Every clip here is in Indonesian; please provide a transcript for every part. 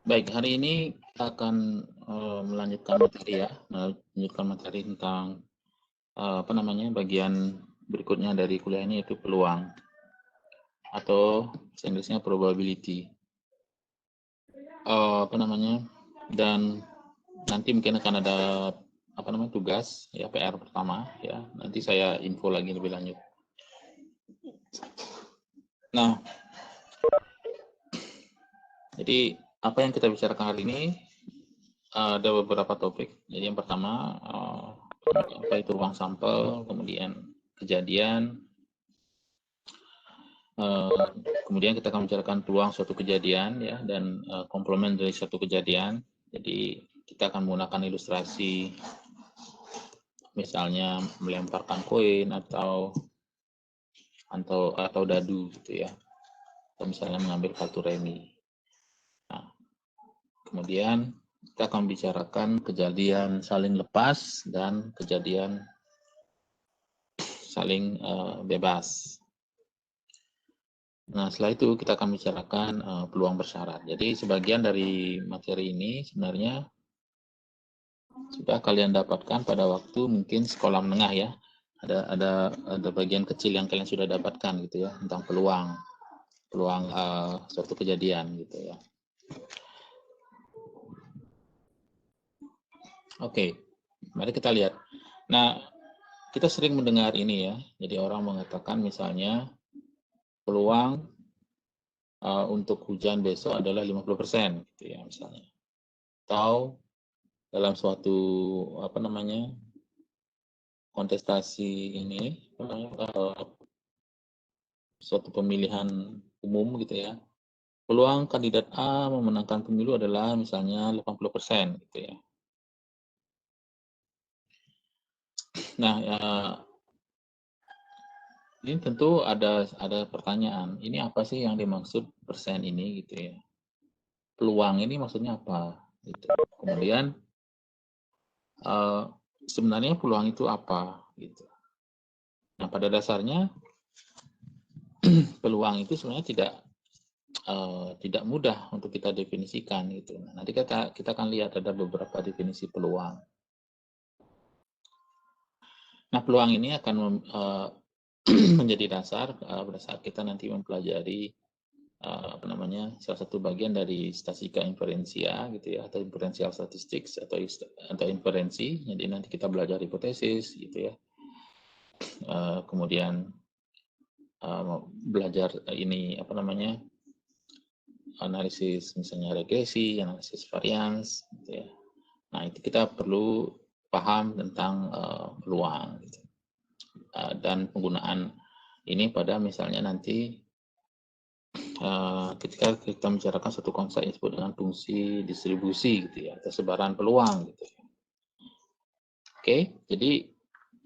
Baik, hari ini kita akan melanjutkan materi ya, melanjutkan materi tentang bagian berikutnya dari kuliah ini, yaitu peluang atau Inggrisnya probability. Dan nanti mungkin akan ada tugas ya, PR pertama ya. Nanti saya info lagi lebih lanjut. Nah, jadi apa yang kita bicarakan hari ini ada beberapa topik. Jadi yang pertama apa itu ruang sampel, kemudian kejadian, kemudian kita akan bicarakan peluang suatu kejadian ya, dan komplement dari suatu kejadian. Jadi kita akan menggunakan ilustrasi, misalnya melemparkan koin atau dadu gitu ya, atau misalnya mengambil kartu remi. Nah, kemudian kita akan bicarakan kejadian saling lepas dan kejadian saling bebas. Nah, setelah itu kita akan bicarakan peluang bersyarat. Jadi sebagian dari materi ini sebenarnya sudah kalian dapatkan pada waktu mungkin sekolah menengah ya. Ada bagian kecil yang kalian sudah dapatkan gitu ya, tentang peluang suatu kejadian gitu ya. Oke, mari kita lihat. Nah, kita sering mendengar ini ya. Jadi orang mengatakan misalnya peluang untuk hujan besok adalah 50% gitu ya misalnya. Atau dalam suatu kontestasi ini, suatu pemilihan umum gitu ya, peluang kandidat A memenangkan pemilu adalah misalnya 80% gitu ya. Nah, ini tentu ada pertanyaan, ini apa sih yang dimaksud persen ini gitu ya? Peluang ini maksudnya apa? Gitu. Kemudian sebenarnya peluang itu apa? Gitu. Nah, pada dasarnya peluang itu sebenarnya tidak mudah untuk kita definisikan gitu. Nanti kita akan lihat ada beberapa definisi peluang. Nah, peluang ini akan menjadi dasar pada saat kita nanti mempelajari salah satu bagian dari statistika inferensia gitu ya, atau inferential statistics atau inferensi. Jadi nanti kita belajar hipotesis gitu ya. Kemudian belajar analisis misalnya regresi, analisis varians gitu ya. Nah, itu kita perlu paham tentang peluang gitu. Dan penggunaan ini pada misalnya nanti ketika kita membicarakan satu konsep yang disebut dengan fungsi distribusi gitu ya, atau sebaran peluang gitu. Oke, jadi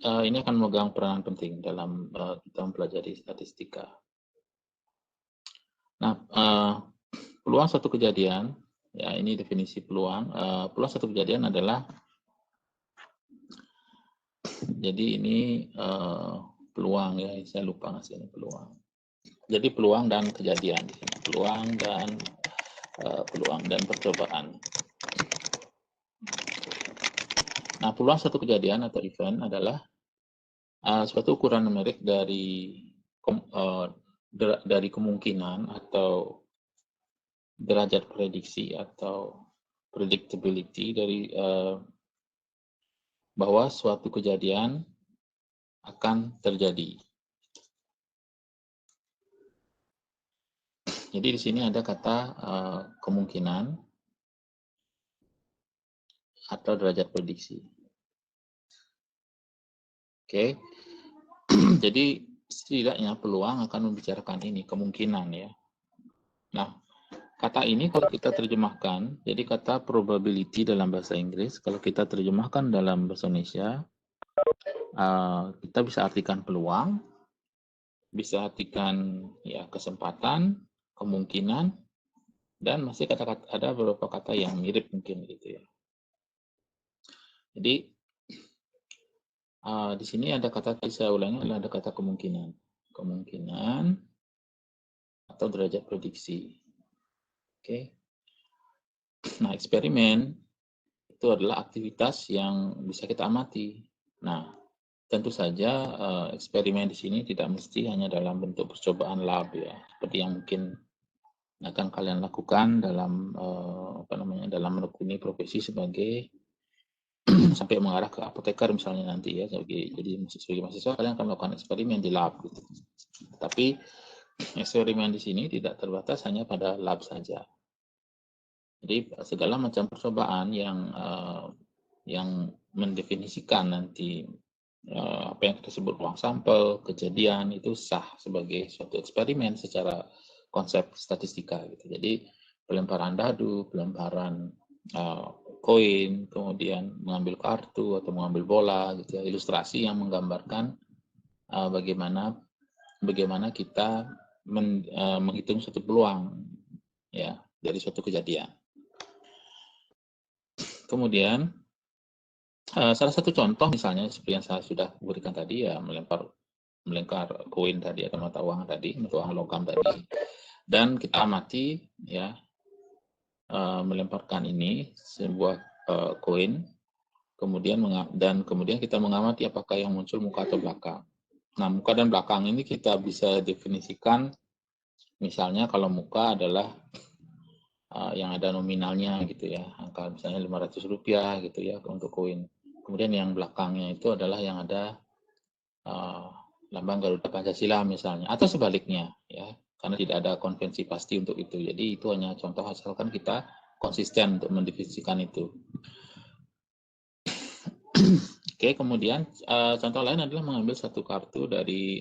ini akan memegang peranan penting dalam kita mempelajari statistika. Nah, peluang satu kejadian, ya ini definisi peluang. Peluang satu kejadian adalah, jadi ini peluang ya, saya lupa ngasih ini peluang. Jadi peluang dan kejadian, peluang dan percobaan. Nah, peluang satu kejadian atau event adalah suatu ukuran numerik dari kemungkinan atau derajat prediksi atau predictability dari bahwa suatu kejadian akan terjadi. Jadi di sini ada kata kemungkinan atau derajat prediksi. Oke. Jadi setidaknya peluang akan membicarakan ini, kemungkinan ya. Nah, kata ini kalau kita terjemahkan, jadi kata probability dalam bahasa Inggris, kalau kita terjemahkan dalam bahasa Indonesia, kita bisa artikan peluang, bisa artikan ya kesempatan, kemungkinan, dan masih ada beberapa kata yang mirip mungkin gitu ya. Jadi Di sini ada kata, saya ulangi, ada kata kemungkinan. Kemungkinan atau derajat prediksi. Oke. Nah, eksperimen itu adalah aktivitas yang bisa kita amati. Nah, tentu saja eksperimen di sini tidak mesti hanya dalam bentuk percobaan lab ya, seperti yang mungkin akan kalian lakukan dalam dalam menekuni profesi sebagai sampai mengarah ke apoteker misalnya nanti ya. Jadi sebagai mahasiswa kalian akan melakukan eksperimen di lab gitu. Tapi eksperimen di sini tidak terbatas hanya pada lab saja. Jadi segala macam percobaan yang mendefinisikan nanti apa yang kita sebut ruang sampel, kejadian itu sah sebagai suatu eksperimen secara konsep statistika gitu. Jadi pelemparan dadu, pelemparan koin, kemudian mengambil kartu atau mengambil bola gitu ya, ilustrasi yang menggambarkan bagaimana kita menghitung suatu peluang ya dari suatu kejadian. Kemudian salah satu contoh misalnya seperti yang saya sudah berikan tadi ya, melempar koin tadi atau mata uang logam tadi, dan kita amati ya melemparkan ini sebuah koin, kemudian kita mengamati apakah yang muncul muka atau belakang. Nah, muka dan belakang ini kita bisa definisikan, misalnya kalau muka adalah yang ada nominalnya gitu ya, angka misalnya Rp500 gitu ya untuk koin. Kemudian yang belakangnya itu adalah yang ada lambang Garuda Pancasila misalnya, atau sebaliknya ya, karena tidak ada konvensi pasti untuk itu. Jadi itu hanya contoh asalkan kita konsisten untuk mendefinisikan itu. Oke, kemudian contoh lain adalah mengambil satu kartu dari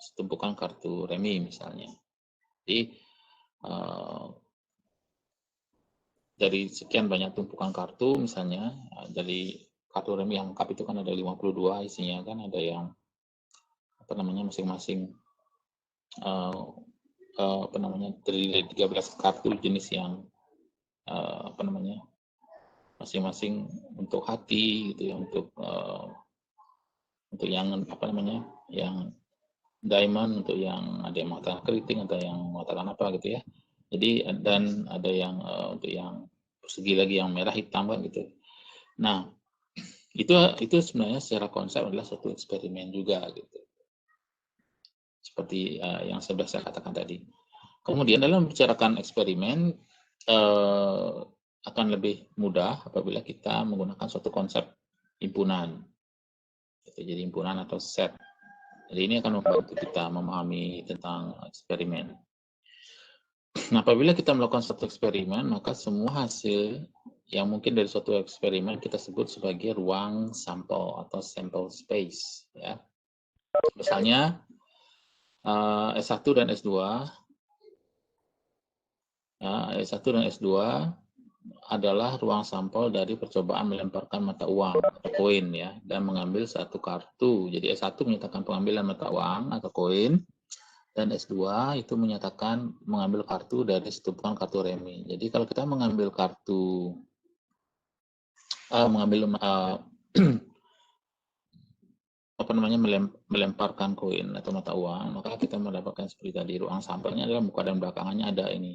setumpukan kartu remi misalnya. Jadi dari sekian banyak tumpukan kartu misalnya, dari kartu remi yang lengkap itu kan ada 52 isinya kan, ada yang masing-masing terdiri dari 13 kartu jenis yang masing-masing untuk hati gitu ya, untuk yang yang diamond, untuk yang ada yang mengatakan keriting atau yang mengatakan apa gitu ya. Jadi dan ada yang untuk yang persegi lagi yang merah hitam kan gitu. Nah, itu sebenarnya secara konsep adalah suatu eksperimen juga gitu. Seperti yang sudah saya katakan tadi. Kemudian dalam membicarakan eksperimen akan lebih mudah apabila kita menggunakan suatu konsep himpunan. Jadi himpunan atau set. Jadi ini akan membantu kita memahami tentang eksperimen. Nah, apabila kita melakukan suatu eksperimen, maka semua hasil yang mungkin dari suatu eksperimen kita sebut sebagai ruang sampel atau sample space. Ya. Misalnya S1 dan S2, S1 dan S2 adalah ruang sampel dari percobaan melemparkan mata uang atau koin ya, dan mengambil satu kartu. Jadi S1 menyatakan pengambilan mata uang atau koin, dan S2 itu menyatakan mengambil kartu dari setumpukan kartu remi. Jadi kalau kita mengambil kartu melemparkan koin atau mata uang, maka kita mendapatkan seperti tadi, ruang sampelnya adalah muka dan belakangnya ada ini.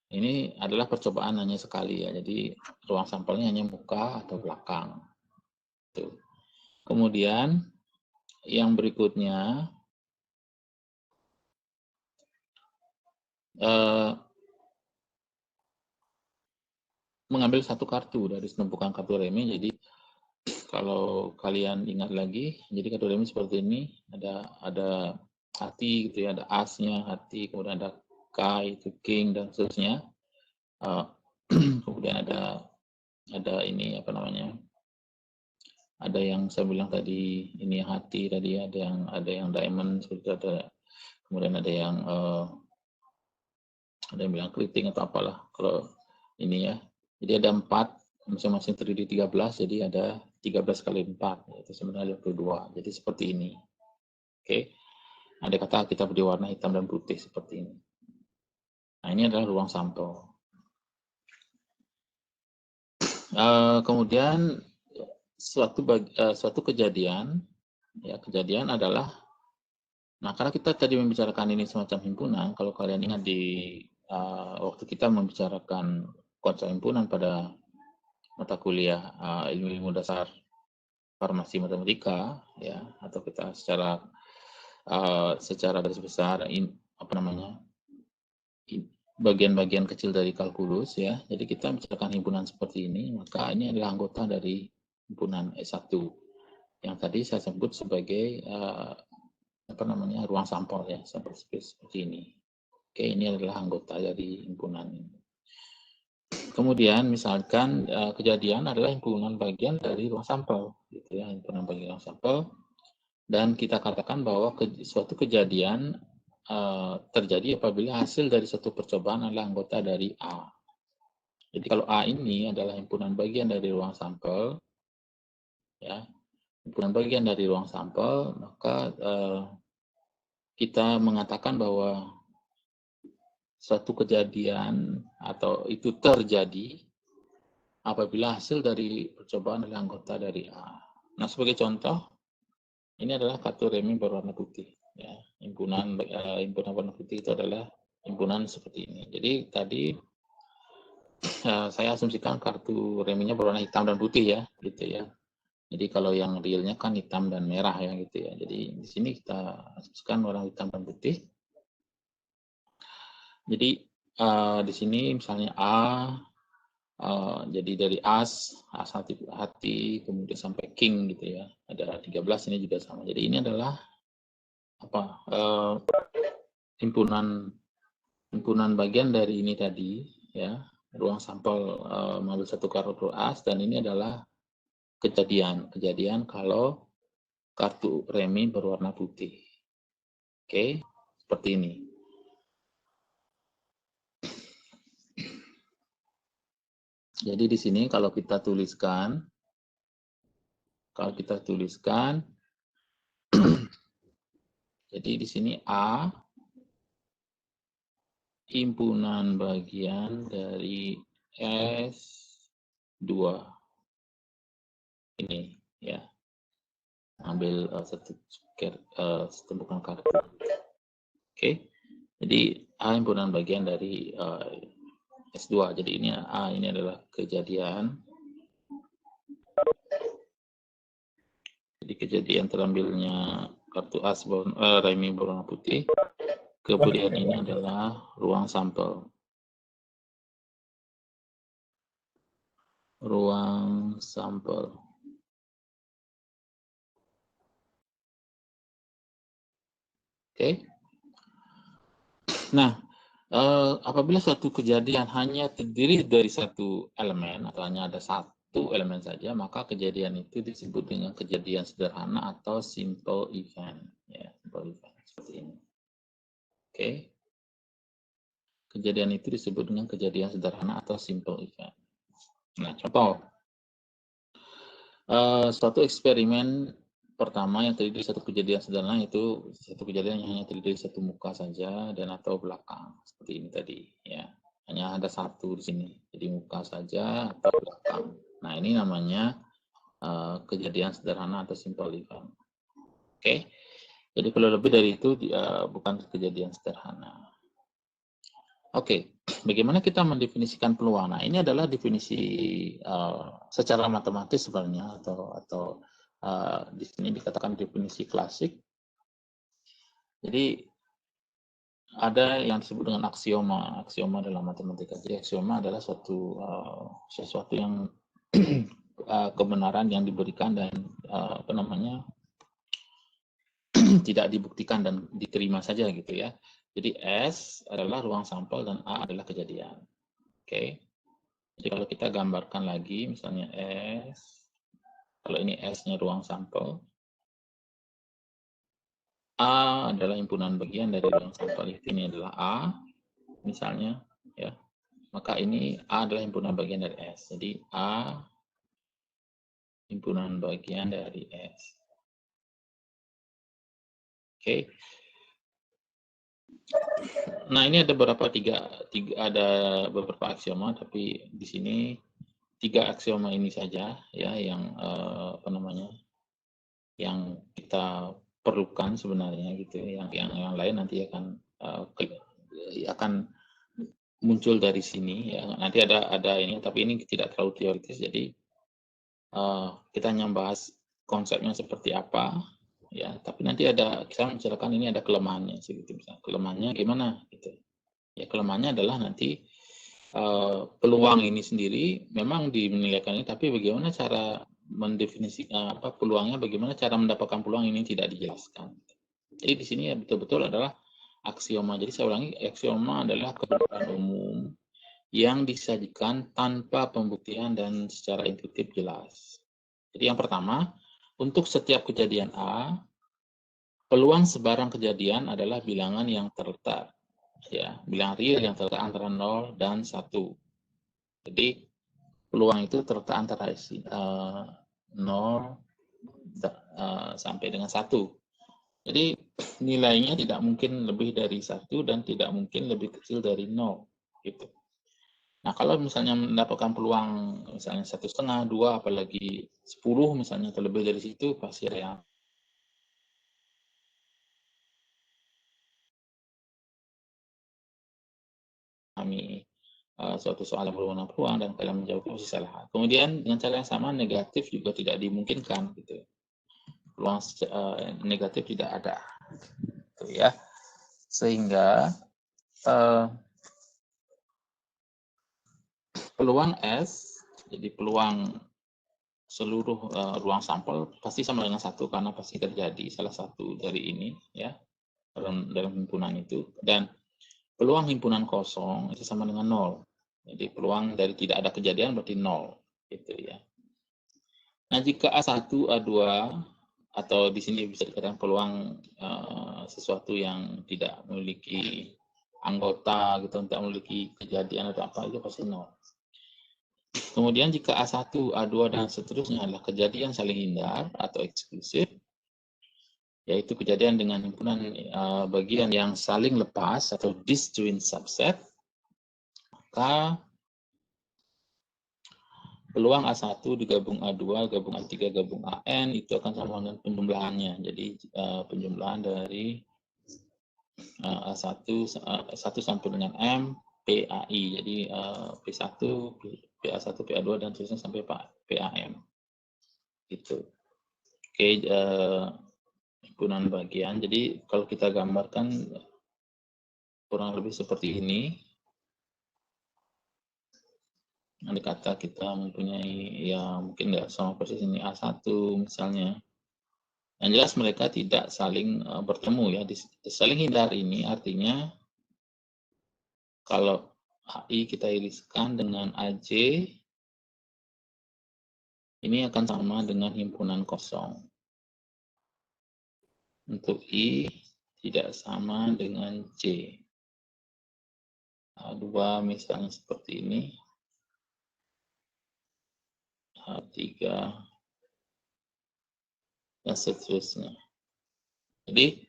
Ini adalah percobaan hanya sekali ya, jadi ruang sampelnya hanya muka atau belakang. Tuh. Kemudian yang berikutnya mengambil satu kartu dari setumpukan kartu remi. Jadi kalau kalian ingat lagi, jadi kartu remi seperti ini, ada hati gitu ya, ada asnya hati, kemudian ada K itu king dan seterusnya. Kemudian ada ini ada yang saya bilang tadi, ini yang hati tadi, ada yang diamond seperti ada, kemudian ada yang bilang keriting atau apalah kalau ini ya. Jadi ada 4, masing-masing terdiri 13, jadi ada 13 kali 4, itu sebenarnya 22. Jadi seperti ini. Oke. Ada kata kita beri warna hitam dan putih seperti ini. Nah, ini adalah ruang sampel. Kemudian suatu kejadian, ya kejadian adalah, nah karena kita tadi membicarakan ini semacam himpunan, kalau kalian ingat di waktu kita membicarakan konsep himpunan pada mata kuliah ilmu-ilmu dasar farmasi matematika, ya, atau kita secara garis besar bagian-bagian kecil dari kalkulus, ya. Jadi kita bicarakan himpunan seperti ini, maka ini adalah anggota dari himpunan S1 yang tadi saya sebut sebagai ruang sampel, ya, sampel space seperti ini. Oke, ini adalah anggota dari himpunan ini. Kemudian misalkan kejadian adalah himpunan bagian dari ruang sampel, gitu ya, himpunan bagian ruang sampel, dan kita katakan bahwa suatu kejadian terjadi apabila hasil dari suatu percobaan adalah anggota dari A. Jadi kalau A ini adalah himpunan bagian dari ruang sampel, ya, himpunan bagian dari ruang sampel, maka kita mengatakan bahwa suatu kejadian atau itu terjadi apabila hasil dari percobaan adalah anggota dari A. Nah, sebagai contoh, ini adalah kartu remi berwarna putih. Ya, himpunan warna putih itu adalah himpunan seperti ini. Jadi tadi saya asumsikan kartu reminya berwarna hitam dan putih, ya, gitu ya. Jadi kalau yang realnya kan hitam dan merah, ya, gitu ya. Jadi di sini kita asumsikan warna hitam dan putih. Jadi di sini misalnya A, jadi dari as hati, kemudian sampai king, gitu ya. Ada 13, ini juga sama. Jadi ini adalah himpunan bagian dari ini tadi, ya, ruang sampel mengambil satu kartu as, dan ini adalah kejadian kalau kartu remi berwarna putih. Oke, seperti ini. Jadi di sini kalau kita tuliskan jadi di sini A himpunan bagian dari S2 ini, ya. Ambil tumpukan kartu. Oke. Jadi A himpunan bagian dari S2. Jadi ini A ini adalah kejadian. Jadi kejadian terambilnya kartu as remi berwarna putih. Kemudian ini adalah ruang sampel. Ruang sampel. Oke. Nah, apabila suatu kejadian hanya terdiri dari satu elemen atau hanya ada satu elemen saja, maka kejadian itu disebut dengan kejadian sederhana atau simple event, ya, simple event seperti ini. Oke. Kejadian itu disebut dengan kejadian sederhana atau simple event. Nah, contoh suatu eksperimen pertama yang terdiri dari satu kejadian sederhana, itu satu kejadian yang hanya terdiri dari satu muka saja dan atau belakang, seperti ini tadi, ya. Hanya ada satu di sini, jadi muka saja atau belakang. Nah, ini namanya kejadian sederhana atau simple event. Oke. Jadi kalau lebih dari itu bukan kejadian sederhana. Oke, bagaimana kita mendefinisikan peluang? Nah, ini adalah definisi secara matematis sebenarnya, atau di sini dikatakan definisi klasik. Jadi ada yang disebut dengan aksioma. Aksioma dalam matematika. Jadi aksioma adalah sesuatu yang kebenaran yang diberikan dan tidak dibuktikan dan diterima saja, gitu ya. Jadi S adalah ruang sampel dan A adalah kejadian. Oke. Jadi kalau kita gambarkan lagi, misalnya S, kalau ini S-nya ruang sampel, A adalah himpunan bagian dari ruang sampel, ini adalah A, misalnya, ya. Maka ini A adalah himpunan bagian dari S. Jadi A himpunan bagian dari S. Oke. Nah, ini ada beberapa aksioma, tapi di sini 3 aksioma ini saja ya yang apa namanya, yang kita perlukan sebenarnya gitu. Yang lain nanti akan muncul dari sini ya. Nanti ada ini, tapi ini tidak terlalu teoritis. Jadi kita hanya bahas konsepnya seperti apa ya. Tapi nanti kita menceritakan ini ada kelemahannya segitu. Misalnya kelemahannya gimana gitu. Ya kelemahannya adalah nanti peluang ini sendiri memang dinilaikan ini, tapi bagaimana cara mendefinisikan peluangnya, bagaimana cara mendapatkan peluang ini tidak dijelaskan. Jadi di sini ya betul-betul adalah aksioma. Jadi saya ulangi, aksioma adalah kebenaran umum yang disajikan tanpa pembuktian dan secara intuitif jelas. Jadi yang pertama, untuk setiap kejadian A, peluang sebarang kejadian adalah bilangan yang terletak, ya, bilangan real yang terletak antara 0 dan 1. Jadi peluang itu terletak antara 0 sampai dengan 1. Jadi nilainya tidak mungkin lebih dari 1 dan tidak mungkin lebih kecil dari 0. Gitu. Nah, kalau misalnya mendapatkan peluang misalnya 1,5, 2, apalagi 10 misalnya, atau lebih dari situ, pasti ada yang kami suatu soal yang berwarna peluang dan kalian menjawabnya pasti salah. Kemudian dengan cara yang sama negatif juga tidak dimungkinkan gitu. Peluang negatif tidak ada. Gitu ya. Sehingga peluang S, jadi peluang seluruh ruang sampel pasti sama dengan 1 karena pasti terjadi salah satu dari ini ya dalam himpunan itu, dan peluang himpunan kosong itu sama dengan 0. Jadi peluang dari tidak ada kejadian berarti 0 gitu ya. Nah, jika A1, A2 atau di sini bisa dikatakan peluang sesuatu yang tidak memiliki anggota gitu, tidak memiliki kejadian atau apa, itu pasti 0. Kemudian jika A1, A2 dan seterusnya adalah kejadian saling hindar atau eksklusif, yaitu kejadian dengan himpunan bagian yang saling lepas atau disjoint subset, maka peluang A1 digabung A2, gabung A3, gabung AN itu akan sama dengan penjumlahannya. Jadi penjumlahan dari A1 sampai dengan M, PAI. Jadi P1, PA1, PA2 dan seterusnya sampai PAM. Gitu. Oke, himpunan bagian. Jadi kalau kita gambarkan kurang lebih seperti ini. Andai kata kita mempunyai ya mungkin nggak sama persis ini A1 misalnya. Yang jelas mereka tidak saling bertemu ya. Saling hindar ini artinya kalau HI kita iriskan dengan AJ, ini akan sama dengan himpunan kosong. Untuk I tidak sama dengan J. A2 misalnya seperti ini. A3 dan seterusnya. Jadi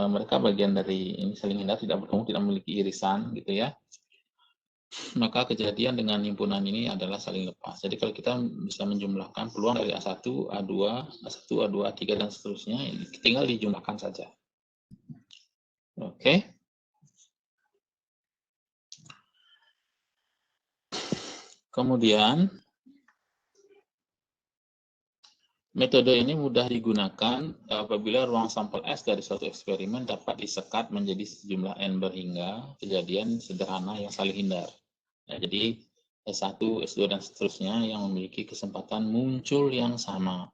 mereka bagian dari ini saling hindar, tidak bertemu, tidak memiliki irisan gitu ya. Maka kejadian dengan himpunan ini adalah saling lepas. Jadi kalau kita bisa menjumlahkan peluang dari A1, A2, A1, A2, A3 dan seterusnya, tinggal dijumlahkan saja. Oke. Kemudian metode ini mudah digunakan apabila ruang sampel S dari suatu eksperimen dapat disekat menjadi sejumlah N berhingga kejadian sederhana yang saling hindar. Nah, jadi S1, S2, dan seterusnya yang memiliki kesempatan muncul yang sama.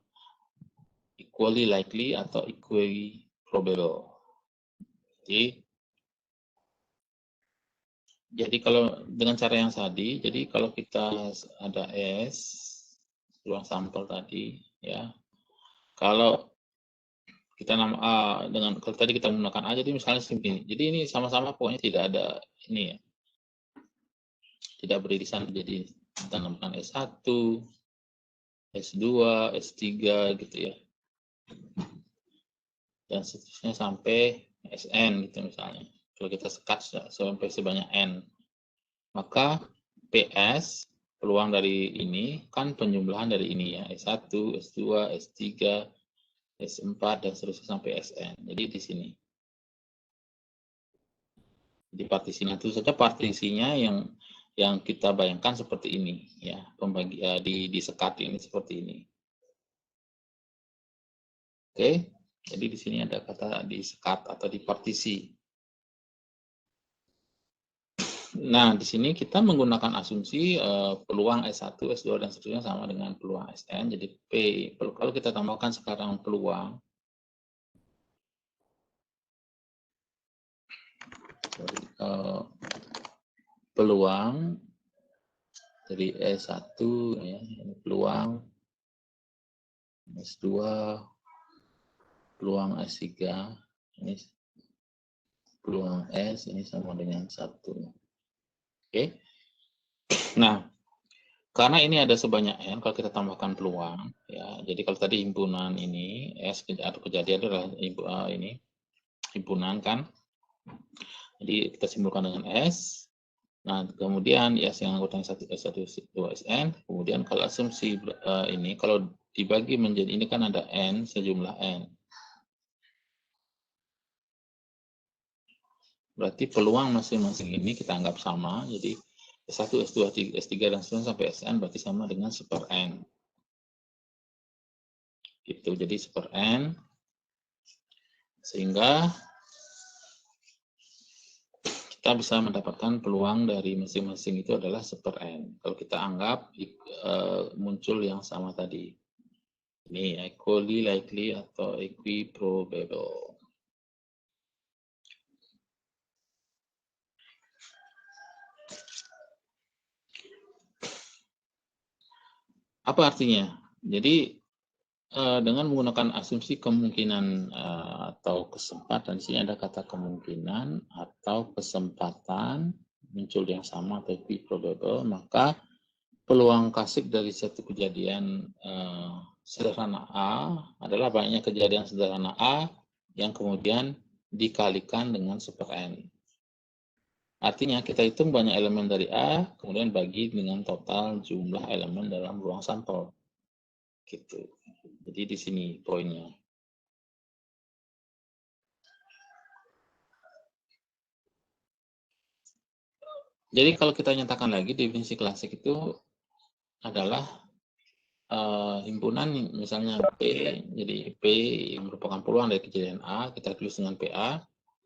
Equally likely atau equally probable. Jadi kalau dengan cara yang tadi, jadi kalau kita ada S, ruang sampel tadi, ya, kalau kita kalau tadi kita menggunakan A, jadi misalnya segini. Jadi ini sama-sama pokoknya tidak ada ini ya, tidak beririsan. Jadi kita namakan S1, S2, S3 gitu ya, dan seterusnya sampai SN gitu misalnya. Kalau kita sekat sampai sebanyak N, maka PS peluang dari ini kan penjumlahan dari ini ya, S1, S2, S3, S4 dan seterusnya sampai Sn. Jadi di sini. Di partisinya itu saja partisinya yang kita bayangkan seperti ini ya, pembagi di sekat ini seperti ini. Oke, jadi di sini ada kata di sekat atau di partisi. Nah, di sini kita menggunakan asumsi peluang S1, S2 dan seterusnya sama dengan peluang Sn. Jadi P, kalau kita tambahkan sekarang peluang peluang dari S1 ya, ini peluang S2, peluang S3, ini peluang S ini sama dengan 1. Oke. Nah, karena ini ada sebanyak N, kalau kita tambahkan peluang, ya, jadi kalau tadi himpunan ini, S atau kejadian adalah ini, himpunan kan, jadi kita simpulkan dengan S, nah kemudian S yang anggotanya 1, S1, S2, Sn, kemudian kalau asumsi ini, kalau dibagi menjadi, ini kan ada N, sejumlah N. Berarti peluang masing-masing ini kita anggap sama, jadi S1, S2, S3, dan seterusnya sampai Sn berarti sama dengan 1/N. Gitu, jadi 1/N. Sehingga kita bisa mendapatkan peluang dari masing-masing itu adalah 1/N. Kalau kita anggap muncul yang sama tadi. Ini equally likely atau equiprobable. Apa artinya? Jadi dengan menggunakan asumsi kemungkinan atau kesempatan, di sini ada kata kemungkinan atau kesempatan muncul yang sama atau equiprobable, maka peluang kasih dari satu kejadian sederhana A adalah banyaknya kejadian sederhana A yang kemudian dikalikan dengan 1/N. Artinya kita hitung banyak elemen dari A, kemudian bagi dengan total jumlah elemen dalam ruang sampel. Gitu. Jadi di sini poinnya. Jadi kalau kita nyatakan lagi, definisi klasik itu adalah himpunan misalnya P, jadi P yang merupakan peluang dari kejadian A, kita tulis dengan PA,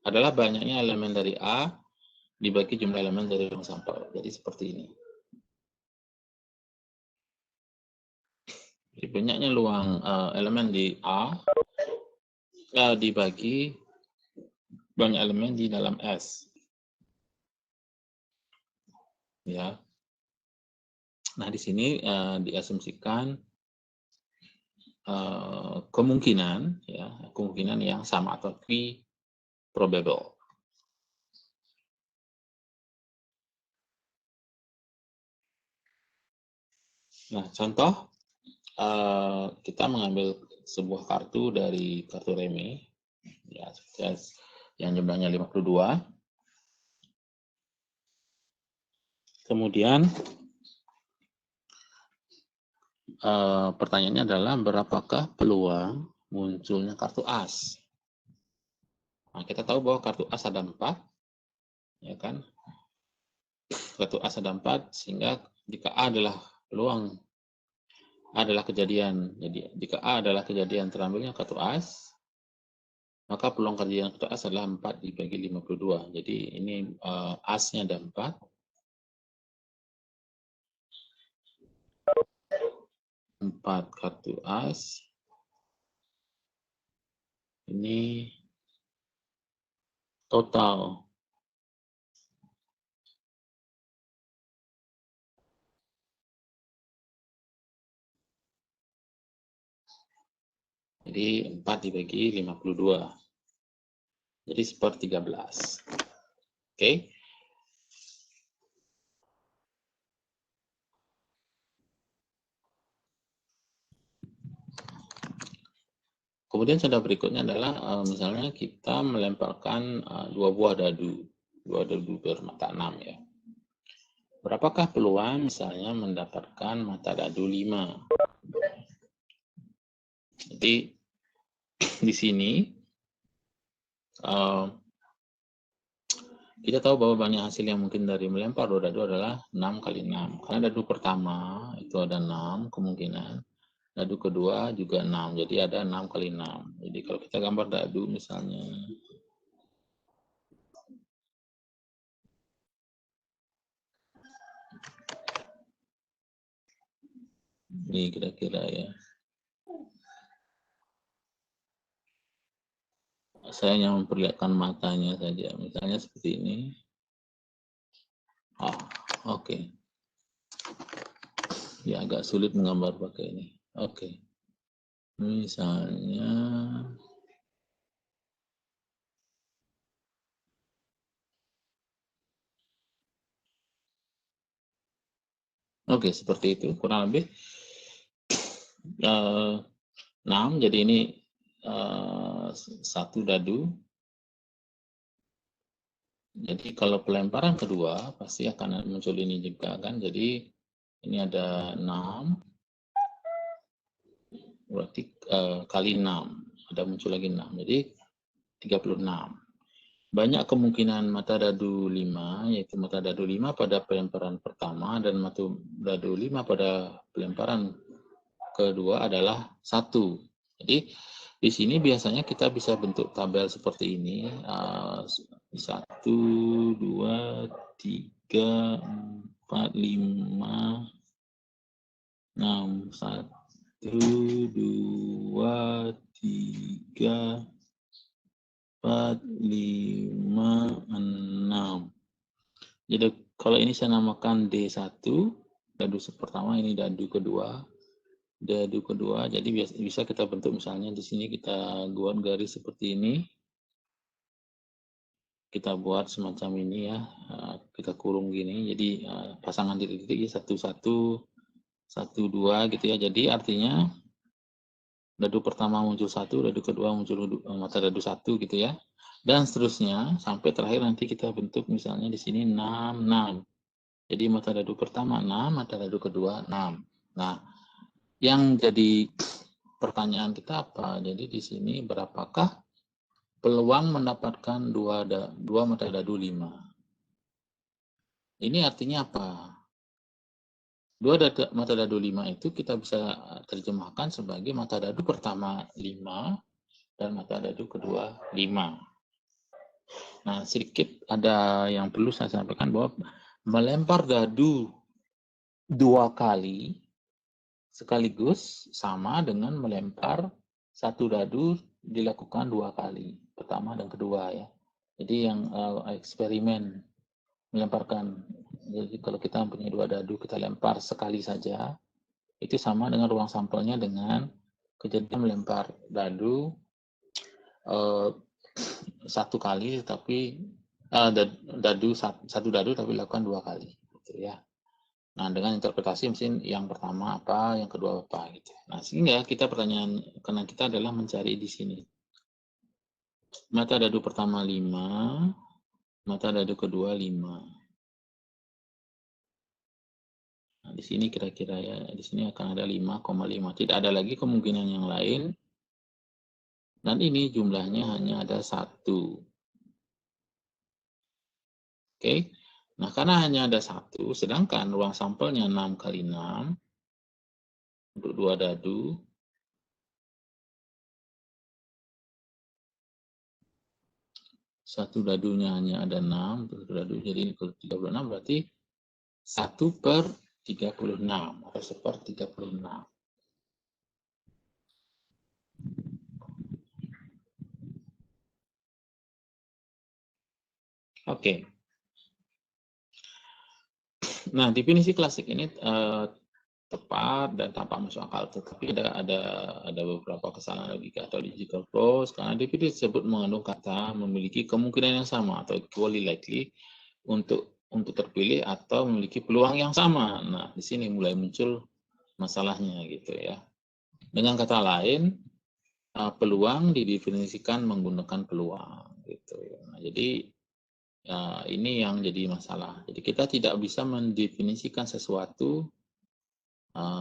adalah banyaknya elemen dari A dibagi jumlah elemen dari ruang sampel. Jadi seperti ini. Jadi banyaknya luang elemen di A dibagi banyak elemen di dalam S. Ya. Nah, di sini diasumsikan kemungkinan yang sama atau equiprobable. Nah, contoh kita mengambil sebuah kartu dari kartu reme, ya, yang jumlahnya 52. Kemudian pertanyaannya adalah berapakah peluang munculnya kartu as? Nah, kita tahu bahwa kartu as ada 4, ya kan? Kartu as ada 4, sehingga jika A adalah peluang adalah kejadian, jadi jika A adalah kejadian terambilnya kartu as, maka peluang kejadian kartu as adalah 4 dibagi 52. Jadi ini asnya ada 4. 4 kartu as. Ini total. Jadi 4 dibagi 52. Jadi 1/13. Oke. Kemudian contoh berikutnya adalah misalnya kita melemparkan 2 buah dadu bermata 6 ya. Berapakah peluang misalnya mendapatkan mata dadu 5? Jadi di sini kita tahu bahwa banyak hasil yang mungkin dari melempar dua dadu adalah 6 kali 6. Karena dadu pertama itu ada 6 kemungkinan. Dadu kedua juga 6. Jadi ada 6 kali 6. Jadi kalau kita gambar dadu misalnya. Ini kira-kira ya. Saya hanya memperlihatkan matanya saja. Misalnya seperti ini. Oke. Ya agak sulit menggambar pakai ini. Oke. Misalnya oke, seperti itu kurang lebih 6. Jadi ini 1 dadu. Jadi kalau pelemparan kedua pasti akan muncul ini juga kan. Jadi ini ada 6. Berarti kali 6. Ada muncul lagi 6. Jadi 36. Banyak kemungkinan mata dadu 5, yaitu mata dadu 5 pada pelemparan pertama dan mata dadu 5 pada pelemparan kedua adalah 1. Jadi di sini biasanya kita bisa bentuk tabel seperti ini. 1, 2, 3, 4, 5, 6, 1, 2, 3, 4, 5, 6. Jadi kalau ini saya namakan D1, dadu pertama, ini dadu kedua. Dadu kedua, jadi bisa kita bentuk misalnya di sini kita buat garis seperti ini. Kita buat semacam ini ya, kita kurung gini. Jadi pasangan titik-titik 1, 1, 1, 2 gitu ya. Jadi artinya dadu pertama muncul 1, dadu kedua muncul mata dadu 1 gitu ya. Dan seterusnya sampai terakhir nanti kita bentuk misalnya di sini 6, 6. Jadi mata dadu pertama 6, mata dadu kedua 6. Nah, yang jadi pertanyaan kita apa? Jadi di sini berapakah peluang mendapatkan dua mata dadu 5? Ini artinya apa? Mata dadu 5 itu kita bisa terjemahkan sebagai mata dadu pertama 5 dan mata dadu kedua 5. Nah, sedikit ada yang perlu saya sampaikan bahwa melempar dadu 2 kali sekaligus sama dengan melempar 1 dadu dilakukan 2 kali, pertama dan kedua ya. Jadi yang eksperimen melemparkan, jadi kalau kita mempunyai 2 dadu kita lempar sekali saja, itu sama dengan ruang sampelnya dengan kejadian melempar dadu 1 kali tapi satu dadu tapi dilakukan 2 kali gitu ya. Nah, dengan interpretasi mesin yang pertama apa, yang kedua apa gitu. Nah, sehingga pertanyaan karena kita adalah mencari di sini. Mata dadu pertama 5, mata dadu kedua 5. Nah, di sini kira-kira ya, di sini akan ada 5,5. Tidak ada lagi kemungkinan yang lain. Dan ini jumlahnya hanya ada 1. Oke. Nah, karena hanya ada 1, sedangkan ruang sampelnya 6 kali 6 untuk 2 dadu. Satu dadunya hanya ada 6, satu dadu jadi kalau 36 berarti 1/36 atau 1/36. Oke. Nah, definisi klasik ini tepat dan tanpa masuk akal, tetapi ada beberapa kesalahan logika atau logical flaws karena definisi tersebut mengandung kata memiliki kemungkinan yang sama atau equally likely untuk terpilih atau memiliki peluang yang sama. Nah, di sini mulai muncul masalahnya gitu ya. Dengan kata lain, peluang didefinisikan menggunakan peluang gitu ya. Nah, jadi Ini yang jadi masalah. Jadi kita tidak bisa mendefinisikan sesuatu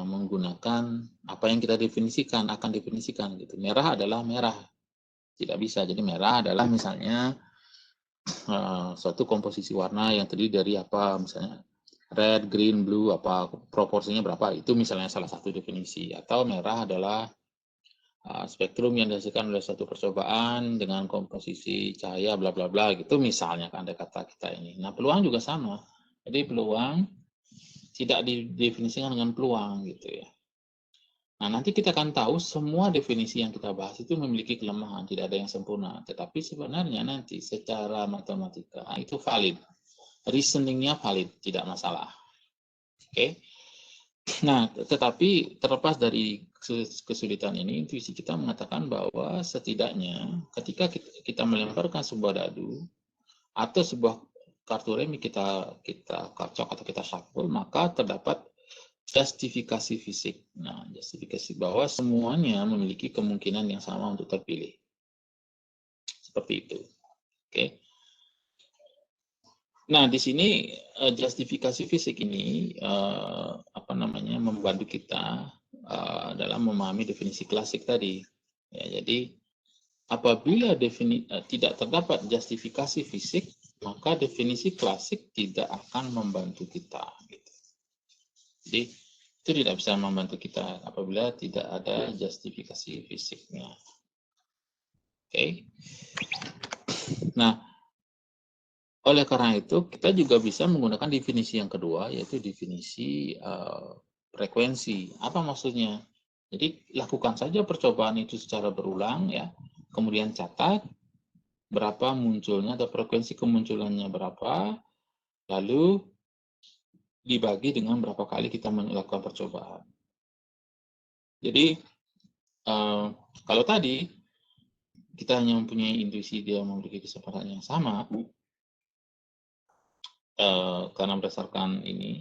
menggunakan apa yang kita definisikan, akan definisikan gitu. Merah adalah merah, tidak bisa. Jadi merah adalah misalnya suatu komposisi warna yang terdiri dari apa, misalnya red, green, blue, apa proporsinya berapa, itu misalnya salah satu definisi. Atau merah adalah spektrum yang dihasilkan oleh suatu percobaan dengan komposisi cahaya bla bla bla gitu misalnya kan, ada kata kita ini. Nah, peluang juga sama. Jadi peluang tidak didefinisikan dengan peluang gitu ya. Nah, nanti kita akan tahu semua definisi yang kita bahas itu memiliki kelemahan, tidak ada yang sempurna. Tetapi sebenarnya nanti secara matematika itu valid. Reasoningnya valid, tidak masalah. Oke. Nah, tetapi terlepas dari kesulitan ini, intuisi kita mengatakan bahwa setidaknya ketika kita melemparkan sebuah dadu atau sebuah kartu remi kita kacok atau kita shuffle, maka terdapat justifikasi fisik. Nah, justifikasi bahwa semuanya memiliki kemungkinan yang sama untuk terpilih. Seperti itu. Oke. Nah, di sini justifikasi fisik ini membantu kita dalam memahami definisi klasik tadi. Ya, jadi apabila tidak terdapat justifikasi fisik, maka definisi klasik tidak akan membantu kita. Gitu. Jadi itu tidak bisa membantu kita apabila tidak ada justifikasi fisiknya. Oke. Nah, oleh karena itu, kita juga bisa menggunakan definisi yang kedua, yaitu definisi frekuensi. Apa maksudnya? Jadi, lakukan saja percobaan itu secara berulang, ya. Kemudian catat berapa munculnya atau frekuensi kemunculannya berapa, lalu dibagi dengan berapa kali kita melakukan percobaan. Jadi, kalau tadi kita hanya mempunyai intuisi dia memiliki kesempatan yang sama, karena berdasarkan ini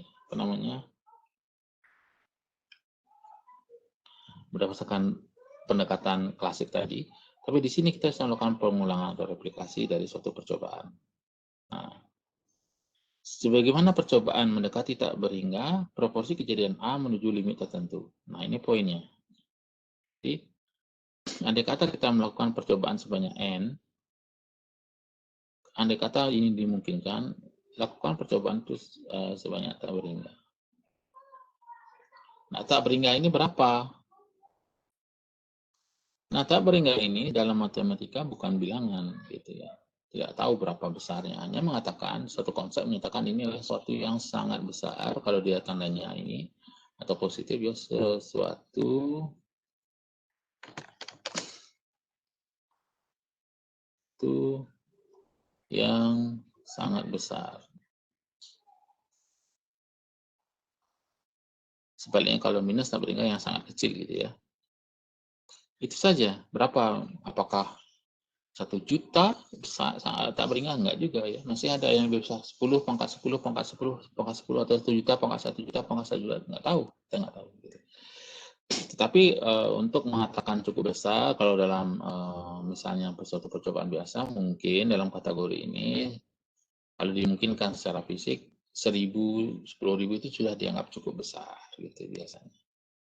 berdasarkan pendekatan klasik tadi, tapi di sini kita bisa melakukan pengulangan atau replikasi dari suatu percobaan. Nah, sebagaimana percobaan mendekati tak berhingga, proporsi kejadian A menuju limit tertentu. Nah, ini poinnya. Jadi, andai kata kita melakukan percobaan sebanyak N, andai kata ini dimungkinkan, lakukan percobaan itu sebanyak tak berhingga. Nah, tak berhingga ini berapa? Nah, tak berhingga ini dalam matematika bukan bilangan, gitu ya. Tidak tahu berapa besarnya. Hanya mengatakan, suatu konsep menyatakan ini adalah sesuatu yang sangat besar. Kalau dia tandanya ini, atau positif, ya sesuatu itu yang sangat besar. Sebaliknya kalau minus tak berhingga yang sangat kecil gitu ya. Itu saja. Berapa? Apakah 1 juta? Tak berhingga? Enggak juga ya. Masih ada yang bisa 10 pangkat 10 pangkat 10 pangkat 10 atau 1 juta pangkat 1 juta pangkat 1 juta. Enggak tahu. Kita enggak tahu. Gitu. Tetapi untuk mengatakan cukup besar, kalau dalam misalnya suatu percobaan biasa, mungkin dalam kategori ini, kalau dimungkinkan secara fisik, 1.000, 10.000 itu sudah dianggap cukup besar, gitu biasanya.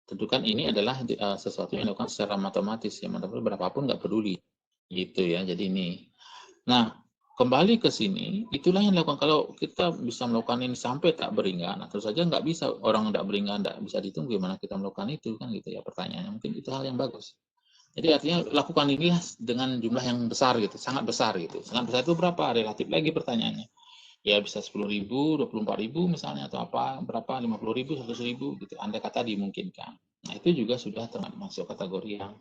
Tentu kan ini adalah sesuatu yang dilakukan secara matematis, ya berapapun nggak peduli, gitu ya. Jadi ini. Nah, kembali ke sini, itulah yang dilakukan. Kalau kita bisa melakukan ini sampai tak beringat, nah terus saja nggak bisa, orang nggak beringat, nggak bisa ditunggu gimana kita melakukan itu, kan gitu ya pertanyaannya. Mungkin itu hal yang bagus. Jadi artinya lakukan ini dengan jumlah yang besar gitu, sangat besar gitu. Sangat besar itu berapa? Relatif lagi pertanyaannya. Ya bisa 10.000, 24.000 misalnya, atau apa, berapa, 50.000, 100.000 gitu. Andai kata dimungkinkan. Nah itu juga sudah termasuk kategori yang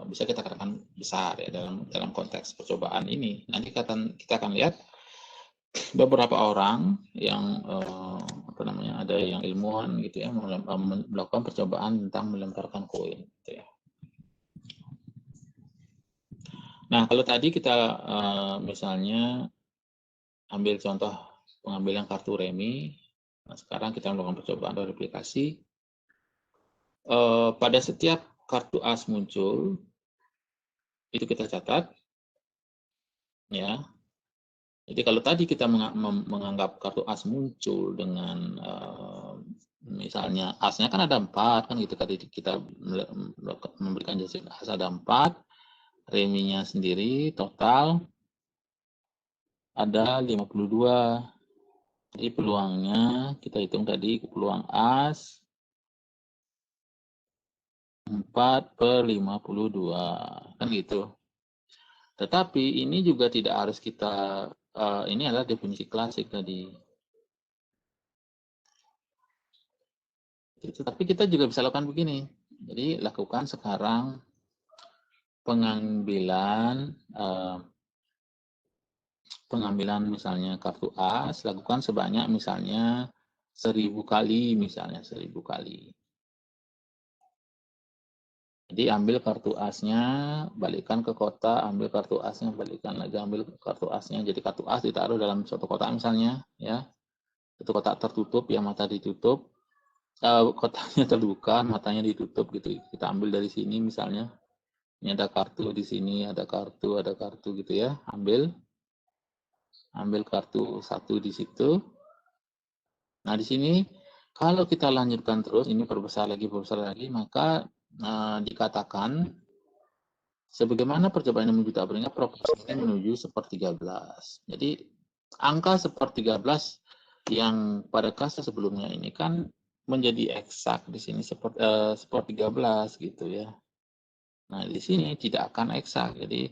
bisa kita katakan besar ya dalam konteks percobaan ini. Nanti kita akan lihat beberapa orang yang ada yang ilmuwan gitu ya melakukan percobaan tentang melemparkan koin gitu ya. Nah, kalau tadi kita misalnya ambil contoh pengambilan kartu remi, nah sekarang kita melakukan percobaan atau replikasi. Pada setiap kartu as muncul, itu kita catat, ya. Jadi kalau tadi kita menganggap kartu as muncul dengan misalnya asnya kan ada 4 kan gitu, tadi kita memberikan jasa as ada 4, reminya sendiri total ada 52. Jadi peluangnya kita hitung tadi peluang as 4/52 kan gitu. Tetapi ini juga tidak harus kita ini adalah definisi klasik tadi. Tapi kita juga bisa lakukan begini. Jadi lakukan sekarang pengambilan misalnya kartu as, lakukan sebanyak misalnya 1000 kali, misalnya 1000 kali. Jadi ambil kartu asnya, balikkan ke kotak, ambil kartu asnya, balikkan lagi, ambil kartu asnya. Jadi kartu as ditaruh dalam suatu kotak misalnya, ya. Itu kotak tertutup, ya mata ditutup, kotaknya terbuka, matanya ditutup gitu. Kita ambil dari sini misalnya. Ini ada kartu di sini, ada kartu gitu ya. Ambil kartu satu di situ. Nah di sini kalau kita lanjutkan terus, ini perbesar lagi, maka dikatakan sebagaimana percobaan menuju tak beringat, proporsi menuju 1/13. Jadi angka 1/13 yang pada kasus sebelumnya ini kan menjadi eksak di sini 1/13 gitu ya. Nah di sini tidak akan eksak, jadi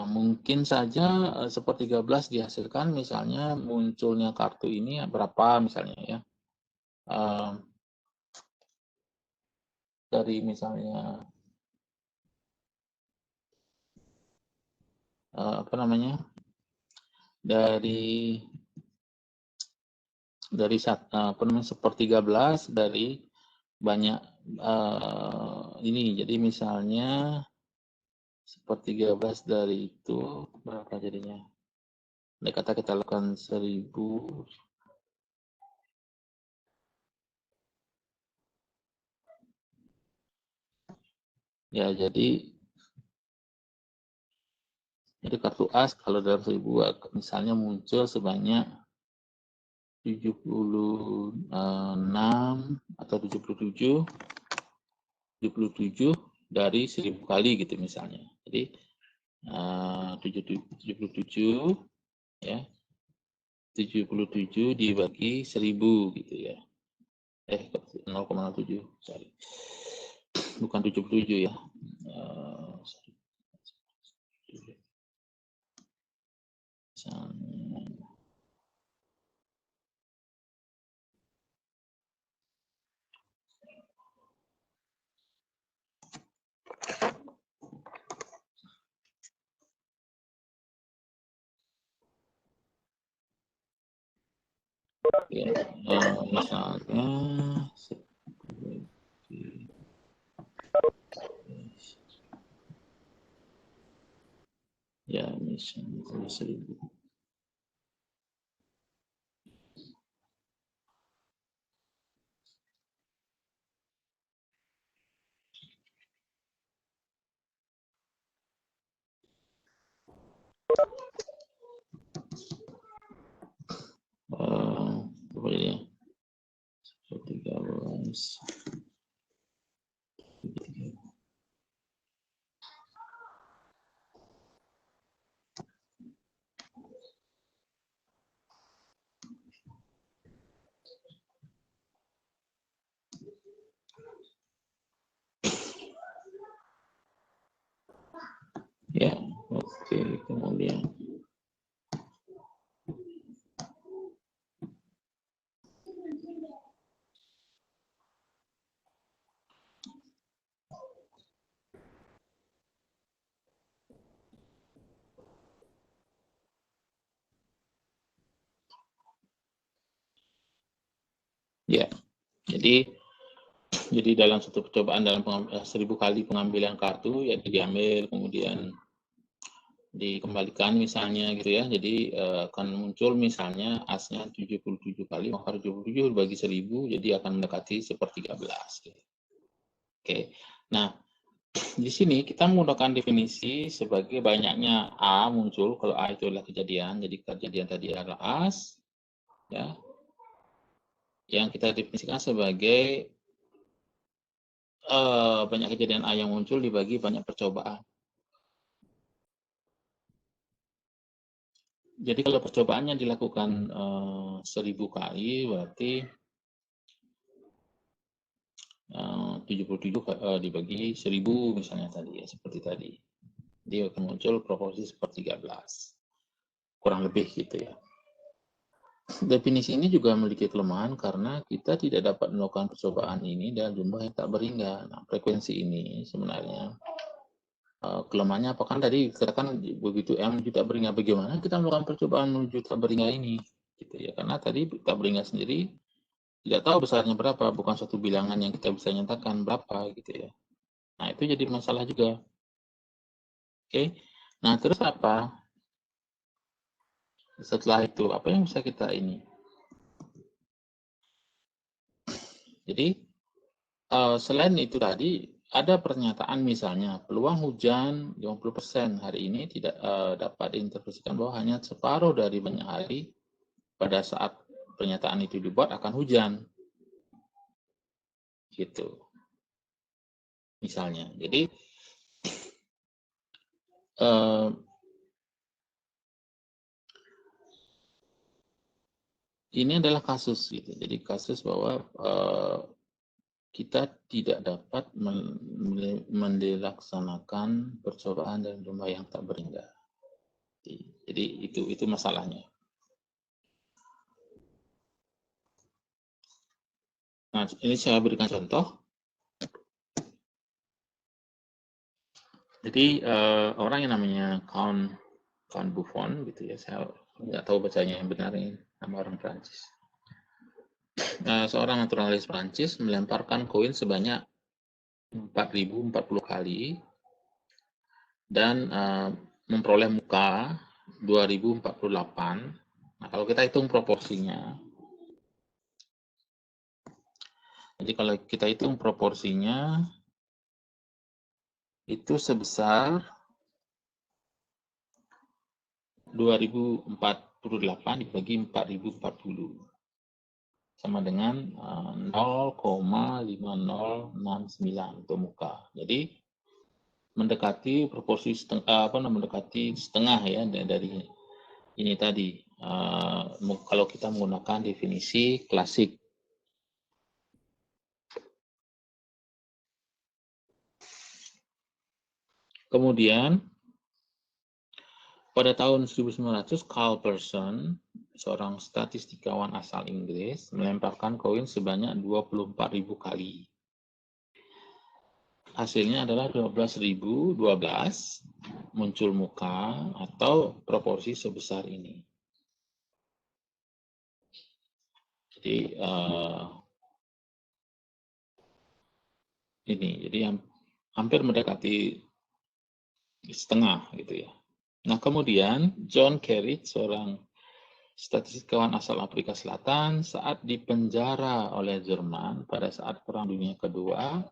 mungkin saja 1/13 dihasilkan misalnya munculnya kartu ini berapa misalnya ya, dari misalnya apa namanya, dari 1/13 dari banyak ini. Jadi misalnya 1/13 dari itu berapa jadinya? Andai kata kita lakukan 1000, ya jadi kartu as kalau dalam 1000 misalnya muncul sebanyak 76 atau 77 dari 1000 kali gitu misalnya. Jadi 77 ya, 77 dibagi 1000 gitu ya. 0,07, sorry. Bukan 77 ya. Ya, misalnya ya misalnya 1000. Apa ini? 13. Ya, oke, kemudian ya, jadi dalam satu percobaan dalam 1000 kali pengambilan kartu ya diambil kemudian dikembalikan misalnya gitu ya. Jadi akan muncul misalnya asnya 77 kali, maka 77 dibagi 1000 jadi akan mendekati 1/13. Oke. Nah, di di sini kita menggunakan definisi sebagai banyaknya A muncul, kalau A itu adalah kejadian, jadi kejadian tadi adalah as, ya, yang kita definisikan sebagai banyak kejadian A yang muncul dibagi banyak percobaan. Jadi kalau percobaannya dilakukan 1000 kali, berarti 77 dibagi 1000 misalnya tadi, ya, seperti tadi. Dia akan muncul proporsi seperti 13. Kurang lebih gitu ya. Definisi ini juga memiliki kelemahan karena kita tidak dapat melakukan percobaan ini dalam jumlah yang tak berhingga. Nah, frekuensi ini sebenarnya kelemahannya apa, kan tadi dikatakan begitu M tidak berhingga, bagaimana kita melakukan percobaan menuju tak berhingga ini gitu ya, karena tadi tak berhingga sendiri tidak tahu besarnya berapa, bukan suatu bilangan yang kita bisa nyatakan berapa gitu ya. Nah, itu jadi masalah juga. Oke. Nah, terus apa? Setelah itu apa yang bisa kita ini? Jadi selain itu tadi ada pernyataan misalnya peluang hujan 50% hari ini tidak dapat diinterpretasikan bahwa hanya separuh dari banyak hari pada saat pernyataan itu dibuat akan hujan. Gitu. Misalnya. Jadi ini adalah kasus gitu. Jadi kasus bahwa kita tidak dapat melaksanakan percobaan dalam jumlah yang tak berhingga. Jadi itu masalahnya. Nah, ini saya berikan contoh. Jadi orang yang namanya Count Buffon gitu ya, saya nggak tahu bacanya yang benar ini, nama orang Prancis. Seorang naturalis Prancis melemparkan koin sebanyak 4040 kali dan memperoleh muka 2048. Nah, kalau kita hitung proporsinya, jadi kalau kita hitung proporsinya itu sebesar 2048 dibagi 4040 sama dengan 0,5069 untuk muka. Jadi mendekati proporsi mendekati setengah ya dari ini tadi. Kalau kita menggunakan definisi klasik. Kemudian pada tahun 1900 Carl Pearson, seorang statistikawan asal Inggris, melemparkan koin sebanyak 24.000 kali. Hasilnya adalah 12.012 muncul muka atau proporsi sebesar ini. Jadi jadi hampir mendekati setengah gitu ya. Nah, kemudian John Kerridge, seorang statistikawan asal Afrika Selatan, saat dipenjara oleh Jerman pada saat Perang Dunia Kedua,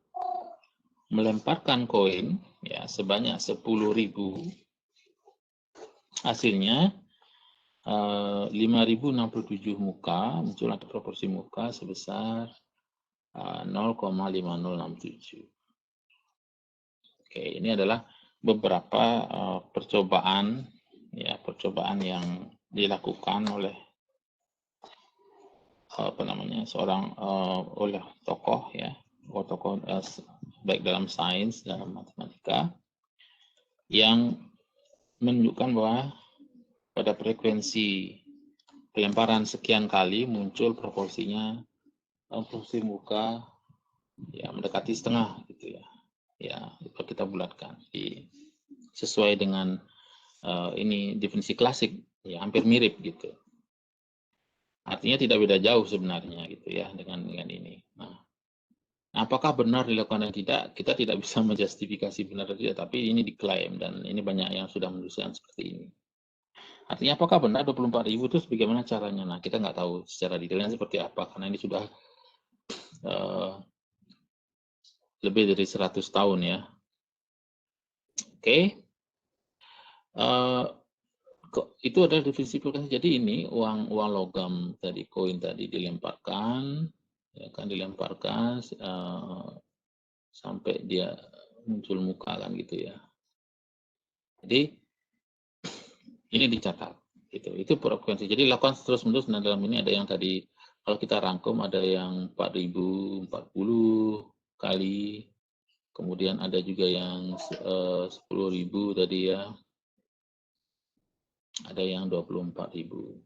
melemparkan koin ya sebanyak 10.000. Hasilnya 5.067 muka muncul atau proporsi muka sebesar 0,5067. Oke, ini adalah beberapa percobaan yang dilakukan oleh seorang oleh tokoh baik dalam sains, dalam matematika, yang menunjukkan bahwa pada frekuensi pelemparan sekian kali muncul proporsinya proporsi muka ya mendekati setengah gitu ya. Ya, itu kita bulatkan. Jadi, sesuai dengan ini definisi klasik, ya hampir mirip gitu. Artinya tidak beda jauh sebenarnya gitu ya dengan ini. Nah, apakah benar dilakukan dan tidak? Kita tidak bisa menjustifikasi benar atau tidak, tapi ini diklaim dan ini banyak yang sudah menuliskan seperti ini. Artinya apakah benar 24.000 itu bagaimana caranya? Nah, kita nggak tahu secara detailnya seperti apa karena ini sudah lebih dari 100 tahun ya Oke. Itu adalah definisi spekulasi. Jadi ini uang logam tadi, koin tadi dilemparkan, ya kan, dilemparkan sampai dia muncul muka kan gitu ya. Jadi ini dicatat. Itu frekuensi. Jadi lakukan terus-menerus. Nah, dalam ini ada yang tadi kalau kita rangkum ada yang 4040 kali, kemudian ada juga yang 10.000 tadi ya, ada yang 24.000.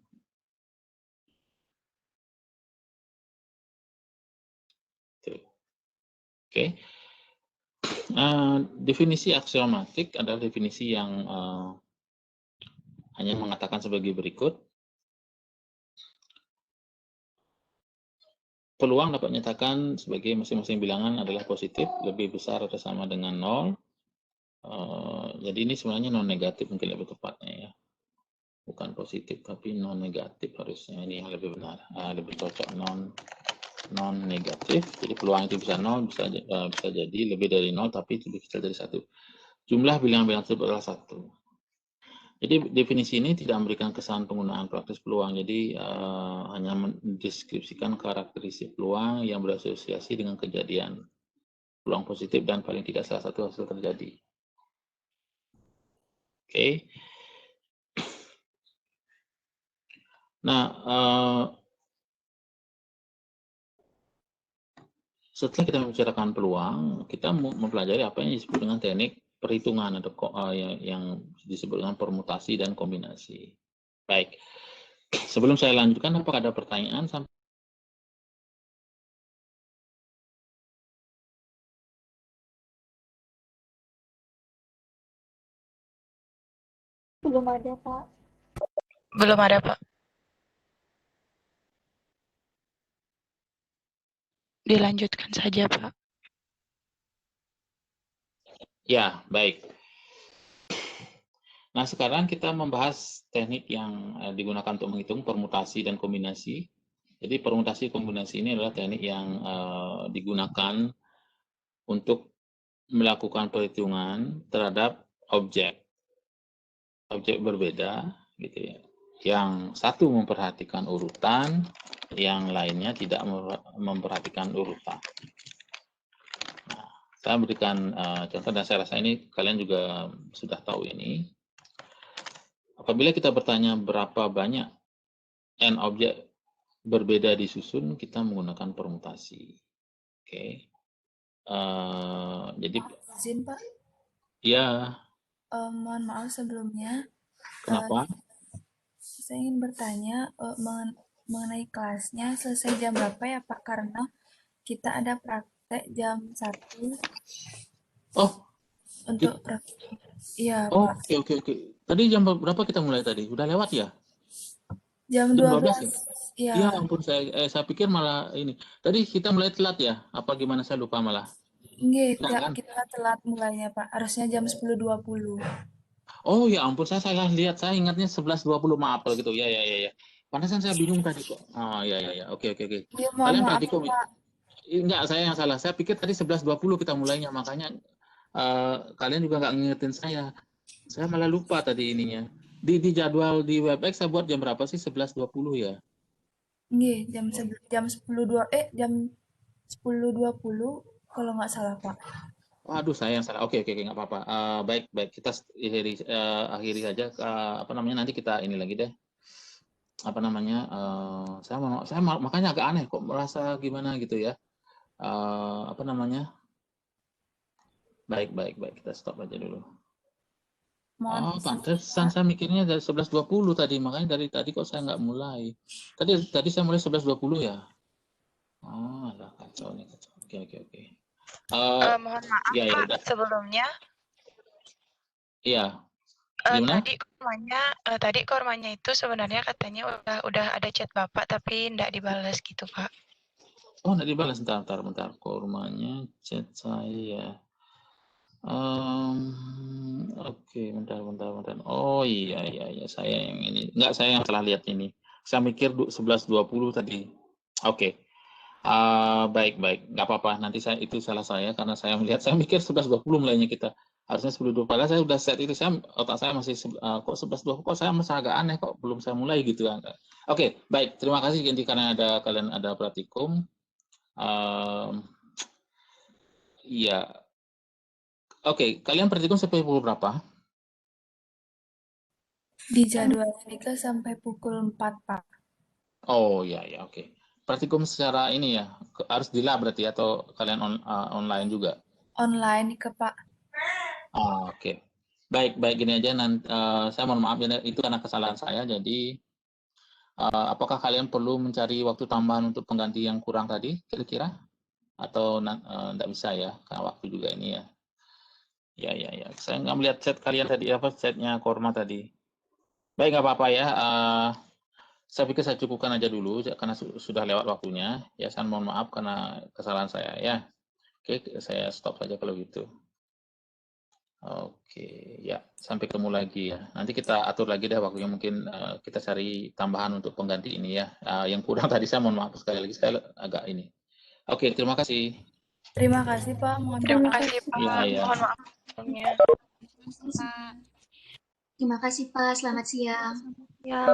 Oke. Definisi aksiomatik adalah definisi yang hanya mengatakan sebagai berikut. Peluang dapat nyatakan sebagai masing-masing bilangan adalah positif, lebih besar atau sama dengan 0. Jadi ini sebenarnya non negatif mungkin lebih tepatnya ya. Bukan positif tapi non negatif harusnya, ini yang lebih benar. Lebih cocok non negatif. Jadi peluang itu bisa 0, bisa jadi lebih dari 0 tapi itu bisa jadi 1. Jumlah bilangan-bilangan tersebut adalah 1. Jadi definisi ini tidak memberikan kesan penggunaan praktis peluang, jadi hanya mendeskripsikan karakteristik peluang yang berasosiasi dengan kejadian peluang positif dan paling tidak salah satu hasil terjadi. Oke. Nah, setelah kita membicarakan peluang, kita mempelajari apa yang disebut dengan teknik perhitungan atau yang disebut dengan permutasi dan kombinasi. Baik. Sebelum saya lanjutkan, apakah ada pertanyaan sampai? Belum ada, Pak. Belum ada, Pak. Dilanjutkan saja, Pak. Ya, baik. Nah, sekarang kita membahas teknik yang digunakan untuk menghitung permutasi dan kombinasi. Jadi permutasi kombinasi ini adalah teknik yang digunakan untuk melakukan perhitungan terhadap objek berbeda, gitu ya. Yang satu memperhatikan urutan, yang lainnya tidak memperhatikan urutan. Nah, saya berikan contoh dan saya rasa ini kalian juga sudah tahu ini. Apabila kita bertanya berapa banyak n objek berbeda disusun, kita menggunakan permutasi. Oke. Jadi Izin, Pak. ya. Mohon maaf sebelumnya. Kenapa? Saya ingin bertanya mengenai kelasnya selesai jam berapa ya, Pak? Karena kita ada praktek jam 1 Oh, untuk praktek. Iya, oh, Pak. oke. Tadi jam berapa kita mulai tadi? Udah lewat ya? Jam Jam 12 ya? 12. Iya. Iya, ampun, saya pikir malah ini. Tadi kita mulai telat ya? Apa gimana, saya lupa malah. Nggih, Enggak kan? kita telat mulainya, Pak. Harusnya jam 10.20. Oh ya ampun, saya salah lihat. Saya ingatnya 11.20, maaf kalau gitu. Ya. Pantesan saya bingung tadi kok. Oh ya. Oke. Iya, mohon Kalian maaf, praktikum? Pak. Enggak, saya yang salah. Saya pikir tadi 11.20 kita mulainya, makanya kalian juga nggak ngingetin saya. Saya malah lupa tadi ininya. Di jadwal di WebEx saya buat jam berapa sih? 11.20 ya? Nggih, jam 10.20 kalau nggak salah, Pak. Waduh, saya yang salah. Oke, nggak apa-apa. Baik, kita akhiri saja. Apa namanya, nanti kita ini lagi deh. Apa namanya? Saya makanya agak aneh kok, merasa gimana gitu ya. Apa namanya? Baik. Kita stop aja dulu. Mohon Pantesan saya mikirnya dari 11.20 tadi, makanya dari tadi kok saya nggak mulai. Tadi saya mulai 11.20 ya. Lah kacau nih. Oke. Mohon maaf, Ya Pak, udah. sebelumnya. Iya. Gimana? Tadi kormanya itu sebenarnya katanya udah ada chat Bapak tapi enggak dibalas gitu, Pak. Oh, nggak dibalas. Bentar. Kormanya chat saya. Oke, bentar. Oh iya, saya yang ini. Enggak, saya yang salah lihat ini. Saya mikir 11.20 tadi. Oke. Baik. Nggak apa-apa. Nanti itu salah saya karena saya mikir 11.20 mulainya kita. Harusnya 10.20. Padahal saya udah set itu, otak saya masih kok 11.20, kok saya merasa agak aneh, kok belum saya mulai gitu kan. Oke, baik. Terima kasih Genti karena kalian ada praktikum. Iya. Oke, kalian praktikum sampai pukul berapa? Di jadwal itu sampai pukul 4, Pak. Oh ya, oke. Praktikum secara ini ya, harus di lab berarti atau kalian online juga? Online ke Pak. Oke. Baik gini aja. Nanti saya mohon maaf ya, itu karena kesalahan saya. Jadi apakah kalian perlu mencari waktu tambahan untuk pengganti yang kurang tadi kira-kira? Atau tidak bisa ya, karena waktu juga ini ya. Ya. Saya nggak melihat chat kalian tadi, apa chatnya Korma tadi. Baik, nggak apa-apa ya. Saya pikir saya cukupkan aja dulu karena sudah lewat waktunya. Ya, saya mohon maaf karena kesalahan saya ya. Oke, saya stop saja kalau gitu. Oke, ya sampai ketemu lagi ya. Nanti kita atur lagi deh waktunya, mungkin kita cari tambahan untuk pengganti ini ya. Yang kurang tadi saya mohon maaf sekali lagi, saya agak ini. Oke, terima kasih. Terima kasih Pak. Mohon Terima maaf. kasih Pak. Iya. Mohon maaf sebelumnya. Terima kasih Pak. Selamat siang. Ya.